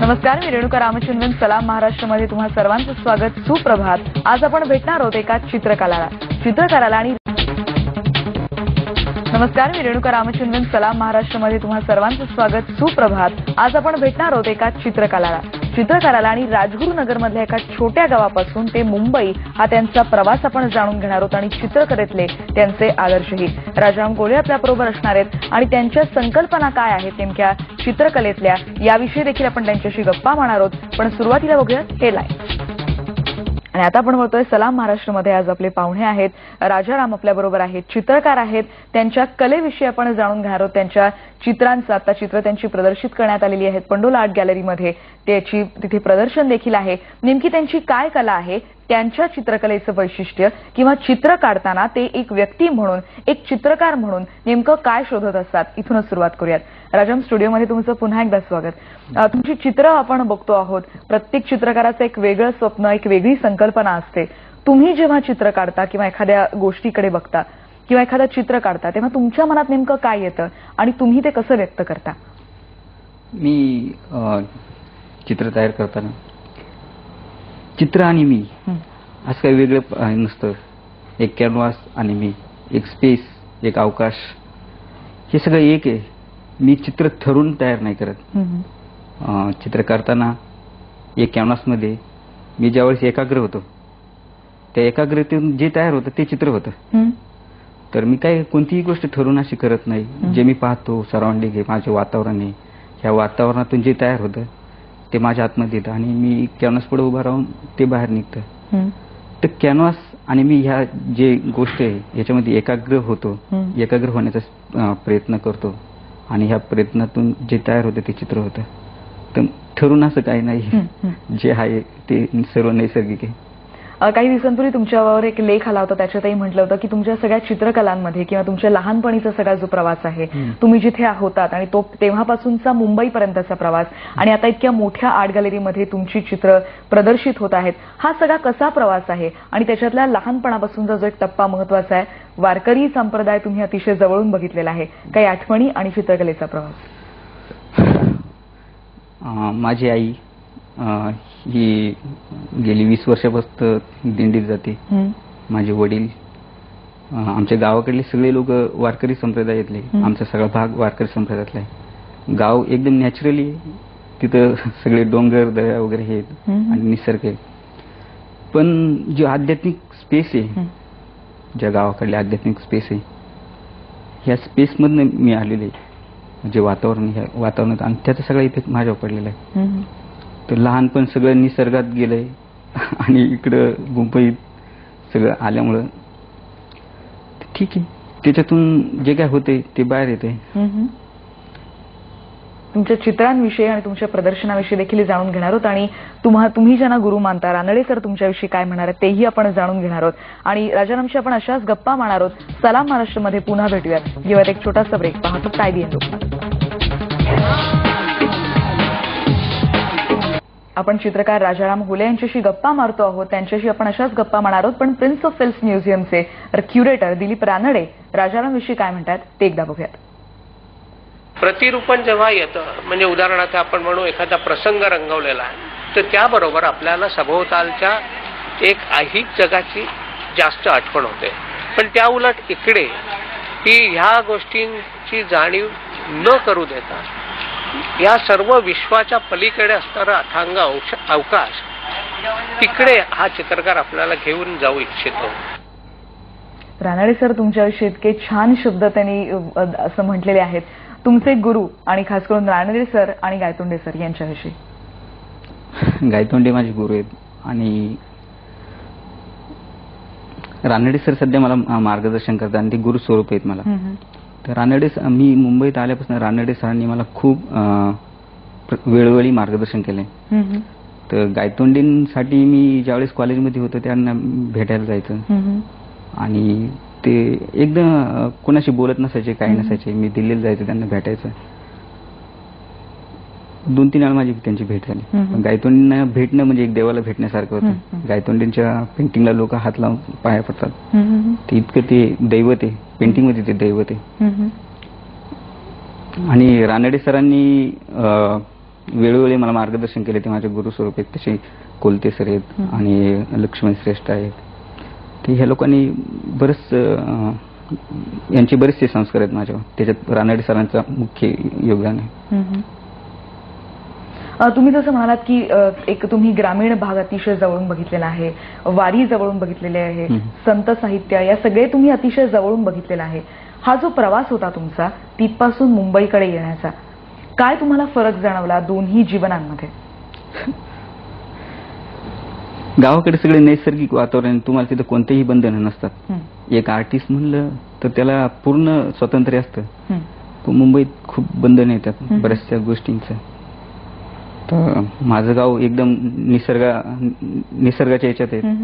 नमस्कार, मी रेणुका रामचंद्रन. सलाम महाराष्ट्रमध्ये तुम्हा सर्वांचं स्वागत. सुप्रभात. आज आपण भेटणार आहोत एका चित्रकाराला आणि नमस्कार, मी रेणुका रामचंद्रन. सलाम महाराष्ट्रमध्ये तुम्हा सर्वांचं स्वागत. सुप्रभात. आज आपण भेटणार आहोत एका चित्रकाराला आणि राजगुरुनगरमधल्या एका छोट्या गावापासून ते मुंबई हा त्यांचा प्रवास आपण जाणून घेणार आहोत आणि चित्रकलेतले त्यांचे आदर्शही. राजाराम कोळे आपल्याबरोबर असणार आहेत आणि त्यांच्या संकल्पना काय आहेत नेमक्या चित्रकलेतल्या याविषयी देखील आपण त्यांच्याशी गप्पा मारणार आहोत. पण सुरुवातीला बघूया हे लाईव्ह. आणि आता आपण बोलतोय सलाम महाराष्ट्रमध्ये. आज आपले पाहुणे आहेत राजाराम आपल्याबरोबर आहेत, चित्रकार आहेत. त्यांच्या कलेविषयी आपण जाणून घेणार आहोत. त्यांच्या चित्रांचं आता चित्र त्यांची प्रदर्शित करण्यात आलेली आहेत पंडोला आर्ट गॅलरीमध्ये. त्याची तिथे प्रदर्शन देखील आहे. नेमकी त्यांची काय कला आहे, त्यांच्या चित्रकलेचं वैशिष्ट्य किंवा चित्र काढताना ते एक व्यक्ती म्हणून, एक चित्रकार म्हणून नेमकं काय शोधत असतात, इथूनच सुरुवात करूयात. राजाराम, स्टुडिओमध्ये तुमचं पुन्हा एकदा स्वागत. तुमची चित्र आपण बघतो आहोत. प्रत्येक चित्रकाराचं एक वेगळं स्वप्न, एक वेगळी संकल्पना असते. तुम्ही जेव्हा चित्र काढता किंवा एखाद्या गोष्टीकडे बघता किंवा एखादं चित्र काढता तेव्हा तुमच्या मनात नेमकं काय येतं आणि तुम्ही ते कसं व्यक्त करता? मी चित्र तयार करताना चित्र आणि मी असं काही वेगळं नसतं. एक कॅनव्हास आणि मी, एक स्पेस, एक अवकाश, हे सगळं एक आहे. मी चित्र ठरवून तयार नाही करत. चित्र करताना एक कॅनव्हासमध्ये मी ज्यावेळेस एकाग्र होतो त्या एकाग्रतेतून जे तयार होतं ते चित्र होतं. तर मी काय कोणतीही गोष्ट ठरवून अशी करत नाही. जे मी पाहतो सराउंडिंग आहे, माझे वातावरण आहे, ह्या वातावरणातून जे तयार होतं ते माझ्या आतमध्ये येतं आणि मी कॅनव्हास पुढे उभा राहून ते बाहेर निघतं. तर कॅनव्हास आणि मी ह्या जे गोष्ट आहे याच्यामध्ये एकाग्र होतो, एकाग्र होण्याचा प्रयत्न करतो आणि ह्या प्रयत्नातून जे तयार होतं ते चित्र होतं. तर ठरून असं काही नाही, जे आहे ते सर्व नैसर्गिक आहे. काही दिवसांपूर्वी तुमच्यावर एक लेख आला होता, त्याच्यातही म्हटलं होतं की तुमच्या सगळ्या चित्रकलांमध्ये किंवा तुमच्या लहानपणीचा सगळा जो प्रवास आहे, तुम्ही जिथे होतात आणि तो तेव्हापासूनचा मुंबईपर्यंतचा प्रवास आणि आता इतक्या मोठ्या आर्ट गॅलरीमध्ये तुमची चित्र प्रदर्शित होत आहेत, हा सगळा कसा प्रवास आहे आणि त्याच्यातल्या लहानपणापासूनचा जो एक टप्पा महत्वाचा आहे, वारकरी संप्रदाय तुम्ही अतिशय जवळून बघितलेला आहे. काही आठवणी आणि चित्रकलेचा प्रवास? माझी आई ही गेली 20 वर्षापासून दिंडीत जाते. माझे वडील, आमच्या गावाकडले सगळे लोक वारकरी संप्रदायातले. आमचा सगळा भाग वारकरी संप्रदायातला आहे. गाव एकदम नॅचरली, तिथं सगळे डोंगर दऱ्या वगैरे हे आणि निसर्ग आहे. पण जे आध्यात्मिक स्पेस आहे, ज्या गावाकडले आध्यात्मिक स्पेस आहे, ह्या स्पेसमधनं मी आलेले. जे वातावरण, ह्या वातावरणात आणि त्याचा सगळा इफेक्ट माझ्यावर पडलेला आहे. तर लहानपण सगळं निसर्गात गेलंय आणि इकडं मुंबईत सगळं आल्यामुळं ठीक आहे, त्याच्यातून जे काय होते ते बाहेर येते. तुमच्या चित्रांविषयी आणि तुमच्या प्रदर्शनाविषयी देखील जाणून घेणार आहोत आणि तुम्ही ज्यांना गुरु मानता, रानडे सर तुमच्याविषयी काय म्हणणार आहेत तेही आपण जाणून घेणार आहोत. आणि राजारामशी आपण अशाच गप्पा मारणार आहोत. सलाम महाराष्ट्रमध्ये पुन्हा भेटूयात. घेऊयात एक छोटासा ब्रेक. पाहतो काय दिसतो. आपण चित्रकार राजाराम हुले यांच्याशी गप्पा मारतो आहोत. त्यांच्याशी आपण अशाच गप्पा मारणार आहोत. पण प्रिन्स ऑफ फिल्म्स म्युझियमचे क्युरेटर दिलीप रानडे राजारामविषयी काय म्हणतात ते एकदा बघूयात. प्रतिरूपण जेव्हा येतं, म्हणजे उदाहरणार्थ आपण म्हणू एखादा प्रसंग रंगवलेला आहे, तर त्याबरोबर आपल्याला सभोवतालच्या एक ऐहिक जगाची जास्त आठवण होते. पण त्या उलट इकडे की ह्या गोष्टींची जाणीव न करू देता या सर्व विश्वाच्या पलीकडे असणारा अथांग अवकाश, तिकडे हा चित्रकार आपल्याला घेऊन जाऊ इच्छितो. रानडे सर तुमच्याविषयी इतके छान शब्द त्यांनी असं म्हटलेले आहेत. तुमचे गुरु आणि खास करून रानडे सर आणि गायतोंडे सर यांच्याविषयी? गायतोंडे माझे गुरु आहेत आणि रानडे सर सध्या मला मार्गदर्शन करतात आणि ते गुरु स्वरूप आहेत मला. तर रानडे, मी मुंबईत आल्यापासून रानडे सरांनी मला खूप वेळोवेळी मार्गदर्शन केले. तर गायतोंडेंसाठी मी ज्यावेळेस कॉलेजमध्ये होतो त्यांना भेटायला जायचं आणि ते एकदम कोणाशी बोलत नसायचे, काही नसायचे. मी दिल्लीला जायचं त्यांना भेटायचं. 2-3 वेळा माझी त्यांची भेट झाली. पण गायतोंडेंना भेटणं म्हणजे एक देवाला भेटण्यासारखं होतं. गायतोंडेंच्या पेंटिंगला लोक हात लावून पाया पडतात. ते इतकं ते दैवत आहे, पेंटिंगमध्ये ते दैवत आहे. आणि रानडे सरांनी वेळोवेळी मला मार्गदर्शन केले ते माझे गुरुस्वरूप आहेत. तसे कोलते सर आहेत आणि लक्ष्मण श्रेष्ठ आहेत. ते ह्या लोकांनी यांचे बरेचसे संस्कार आहेत माझ्यावर. त्याच्यात रानडे सरांचा मुख्य योगदान आहे. तुम्ही जसं म्हणालात की एक तुम्ही ग्रामीण भाग अतिशय जवळून बघितलेला आहे, वारी जवळून बघितलेली आहे, संत साहित्य या सगळे तुम्ही अतिशय जवळून बघितलेला आहे. हा जो प्रवास होता तुमचा तिथपासून मुंबईकडे येण्याचा, काय तुम्हाला फरक जाणवला दोन्ही जीवनांमध्ये? गावाकडे सगळे नैसर्गिक वातावरण, तुम्हाला तिथं कोणतेही बंधन नसतात. एक आर्टिस्ट म्हणलं तर त्याला पूर्ण स्वातंत्र्य असतं. मुंबईत खूप बंधन येतात बऱ्याचशा गोष्टींचं. तर माझं गाव एकदम निसर्गाच्या याच्यात आहे.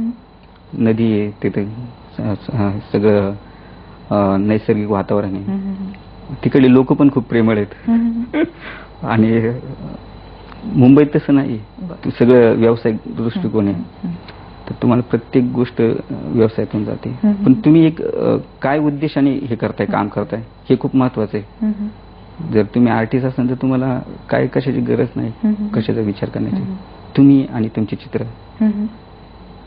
नदी आहे तिथे, सगळं नैसर्गिक वातावरण आहे. तिकडले लोक पण खूप प्रेमळ आहेत. आणि मुंबईत तसं नाही, सगळं व्यावसायिक दृष्टिकोन आहे. तर तुम्हाला प्रत्येक गोष्ट व्यवसायातून जाते. पण तुम्ही एक काय उद्देशाने हे करताय, काम करताय, हे खूप महत्वाचं आहे. जर तुम्ही आर्टिस्ट असाल तर तुम्हाला काय कशाची गरज नाही, कशाचा विचार करण्याची. तुम्ही आणि तुमचे चित्र,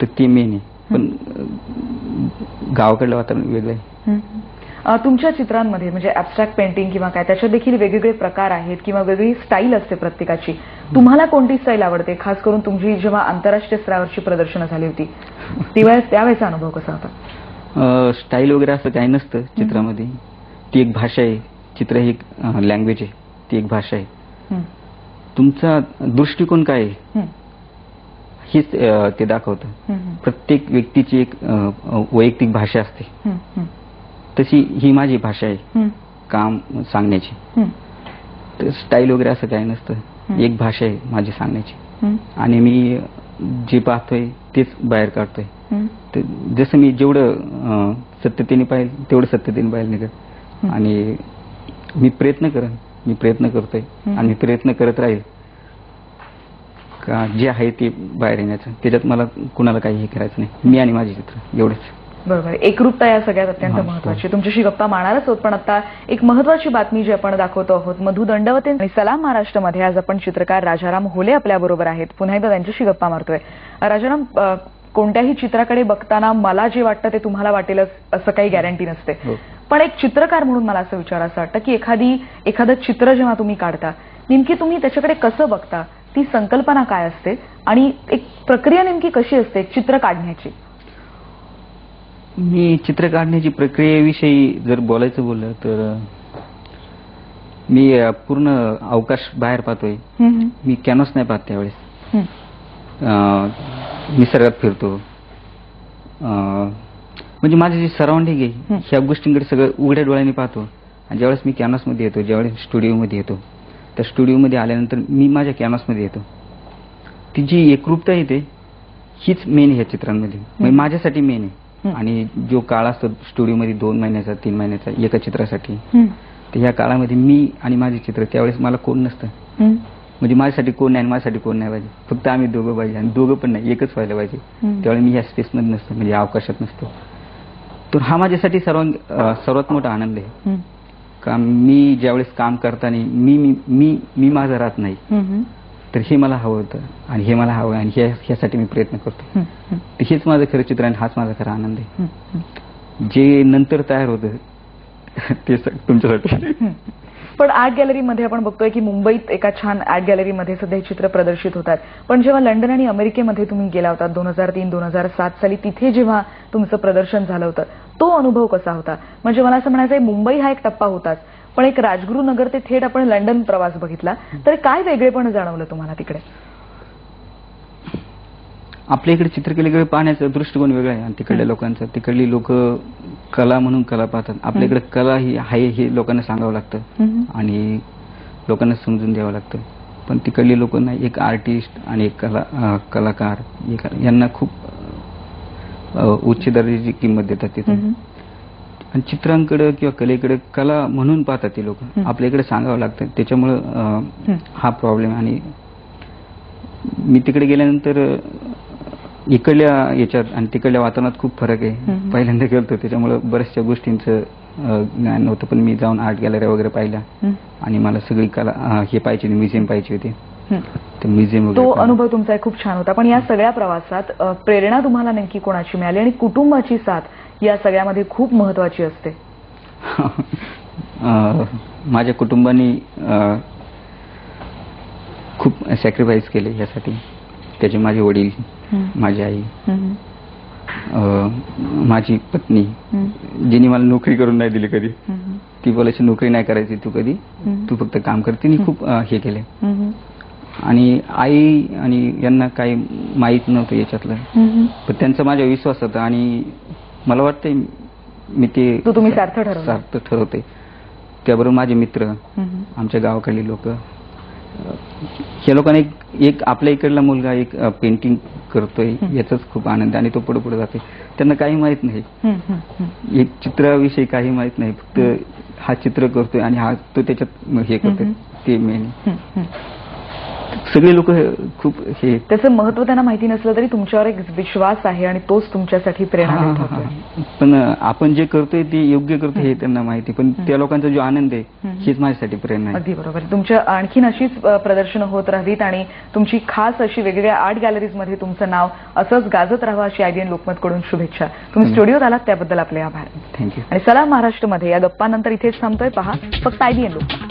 तर ते मेन आहे. पण गावाकडलं वातावरण वेगळं आहे. तुमच्या चित्रांमध्ये म्हणजे ॲब्स्ट्रॅक्ट पेंटिंग किंवा काय, त्याच्यात देखील वेगवेगळे प्रकार आहेत किंवा वेगळी स्टाईल असते प्रत्येकाची. तुम्हाला कोणती स्टाईल आवडते? खास करून तुमची जेव्हा आंतरराष्ट्रीय स्तरावरची प्रदर्शनं झाली होती त्यावेळेचा अनुभव कसा होता? स्टाईल वगैरे असं काही नसतं चित्रामध्ये. ती एक भाषा आहे. चित्र ही एक लँग्वेज आहे, ती एक भाषा आहे. तुमचा दृष्टिकोन काय आहे हेच ते दाखवतं. प्रत्येक व्यक्तीची एक वैयक्तिक भाषा असते. तशी ही माझी भाषा आहे काम सांगण्याची. तर स्टाईल वगैरे असं काही नसतं. एक भाषा आहे माझी सांगण्याची. आणि मी जे पाहतोय तेच बाहेर काढतोय. तर जसं मी जेवढं सत्यतेने पाहिजे तेवढं सत्यतेने बाहेर निघत. आणि मी प्रयत्न करतोय आणि मी प्रयत्न करत राहील का जे आहे ते बाहेर येण्याचं. त्याच्यात मला कुणाला काही करायचं नाही. मी आणि माझे चित्र एवढंच. बरोबर. एकरूपता या सगळ्यात अत्यंत महत्वाची. तुमच्याशी गप्पा मारणारच होत, पण आता एक महत्वाची बातमी जी आपण दाखवतो आहोत. मधु दंडवते आणि सलाम महाराष्ट्रमध्ये आज आपण चित्रकार राजाराम होले आपल्या बरोबर आहेत. पुन्हा एकदा त्यांच्याशी गप्पा मारतोय. राजाराम, कोणत्याही चित्राकडे बघताना मला जे वाटतं ते तुम्हाला वाटेलच असं काही गॅरंटी नसते. पण एक चित्रकार म्हणून मला असं विचारायचं वाटतं की एखादं चित्र जेव्हा तुम्ही काढता, नेमकी तुम्ही त्याच्याकडे कसं बघता, ती संकल्पना काय असते आणि एक प्रक्रिया नेमकी कशी असते चित्र काढण्याची? मी चित्र काढण्याची प्रक्रियेविषयी जर बोलायचं बोललं तर मी पूर्ण अवकाश बाहेर पाहतोय. मी कॅनव्हास नाही पाहत त्यावेळेस. निसर्गात फिरतो. म्हणजे माझे जे सराउंडिंग आहे ह्या गोष्टींकडे सगळं उघड्या डोळ्याने पाहतो. आणि ज्यावेळेस मी कॅनव्हासमध्ये येतो, ज्यावेळेस स्टुडिओमध्ये येतो, त्या स्टुडिओमध्ये आल्यानंतर मी माझ्या कॅनव्हासमध्ये येतो. ती जी एकरूपता येते हीच मेन ह्या चित्रांमध्ये, म्हणजे माझ्यासाठी मेन आहे. आणि जो काळ असतो स्टुडिओमध्ये 2 महिन्याचा 3 महिन्याचा एका चित्रासाठी, तर ह्या काळामध्ये मी आणि माझे चित्र, त्यावेळेस मला कोण नसतं. म्हणजे माझ्यासाठी कोण नाही आणि माझ्यासाठी कोण नाही पाहिजे. फक्त आम्ही दोघं पाहिजे. आणि दोघं पण नाही, एकच व्हायला पाहिजे. त्यावेळेस मी ह्या स्पेसमध्ये नसतो, म्हणजे अवकाशात नसतो. तर हा माझ्यासाठी सर्वात मोठा आनंद आहे. का मी ज्यावेळेस काम करताना मी माझं राहत नाही. तर हे मला हवं होतं आणि हे मला हवं आणि ह्यासाठी मी प्रयत्न करतो. तर हेच माझं खरं चित्र आणि हाच माझा खरा आनंद आहे. जे नंतर तयार होतं ते तुमच्यासाठी. पण आर्ट गॅलरीमध्ये आपण बघतोय की मुंबईत एका छान आर्ट गॅलरीमध्ये सध्या चित्र प्रदर्शित होतात. पण जेव्हा लंडन आणि अमेरिकेमध्ये तुम्ही गेला होता 2003-2007 साली, तिथे जेव्हा तुमचं प्रदर्शन झालं होतं, तो अनुभव कसा होता? म्हणजे मला असं म्हणायचं आहे, मुंबई हा एक टप्पा होताच, पण एक राजगुरुनगर ते थेट आपण लंडन प्रवास बघितला, तर काय वेगळेपण जाणवलं तुम्हाला तिकडे? आपल्या इकडे चित्रकलेकडे पाहण्याचा दृष्टिकोन वेगळा आहे आणि तिकडल्या लोकांचा. तिकडली लोक कला म्हणून कला पाहतात. आपल्या इकडे कला ही आहे हे लोकांना सांगावं लागतं आणि लोकांना समजून द्यावं लागतं. पण तिकडली लोक नाही, एक आर्टिस्ट आणि एक कलाकार यांना खूप उच्च दर्जाची किंमत देतात तिथे. आणि चित्रांकडे किंवा कलेकडे कला म्हणून पाहतात ती लोक. आपल्या इकडे सांगावं लागतं. त्याच्यामुळं हा प्रॉब्लेम. आणि मी तिकडे गेल्यानंतर इकडल्या याच्यात आणि तिकडल्या वातावरणात खूप फरक आहे. पहिल्यांदा गेलतो त्याच्यामुळे बऱ्याचशा गोष्टींचं ज्ञान नव्हतं. पण मी जाऊन आर्ट गॅलरी वगैरे पाहिल्या आणि मला सगळी कला हे पाहिजे, म्युझियम पाहिजे होते. ते म्युझियम तो वगैरे अनुभव तुमचा खूप छान होता. पण या सगळ्या प्रवासात प्रेरणा तुम्हाला नेमकी कोणाची मिळाली आणि कुटुंबाची साथ या सगळ्यामध्ये खूप महत्वाची असते. माझ्या कुटुंबाने खूप सॅक्रिफाईस केले यासाठी. त्याचे माझे वडील, माझी आई, माझी पत्नी, जिने मला नोकरी करून नाही दिली कधी. ती बोलायची नोकरी नाही करायची तू कधी, तू फक्त काम कर. तिने खूप हे केले. आणि आई आणि यांना काही माहीत नव्हतं याच्यातलं, पण त्यांचा माझा विश्वास होता आणि मला वाटतंय मी ते तुम्ही सार्थ ठरवते. त्याबरोबर माझे मित्र, आमच्या गावाकडले लोक, या लोकांना एक आपल्या इकडला मुलगा एक पेंटिंग करतोय याचाच खूप आनंद. आणि तो पुढे पुढे जातोय. त्यांना काही माहित नाही, एक चित्राविषयी काही माहित नाही. फक्त हा चित्र करतोय आणि हा तो त्याच्यात हे करतोय ते मेन. सगळे लोक खूप हे त्याचं महत्व त्यांना माहिती नसलं तरी तुमच्यावर एक विश्वास आहे आणि तोच तुमच्यासाठी प्रेरणा देत होता. पण आपण जे करतोय ते योग्य करतोय हे त्यांना माहिती. पण त्या लोकांचा जो आनंद आहे हेच माझ्यासाठी प्रेरणा आहे. अगदी बरोबर. तुमच्या आणखीन अशीच प्रदर्शनं होत राहतील आणि तुमची खास अशी वेगवेगळ्या आर्ट गॅलरीजमध्ये तुमचं नाव असंच गाजत राहावं अशी IBN लोकमतकडून शुभेच्छा. तुम्ही स्टुडिओत आलात त्याबद्दल आपले आभार. थँक्यू. आणि सलाम महाराष्ट्रमध्ये या गप्पांनंतर इथेच थांबतोय. पहा फक्त IBN लोक.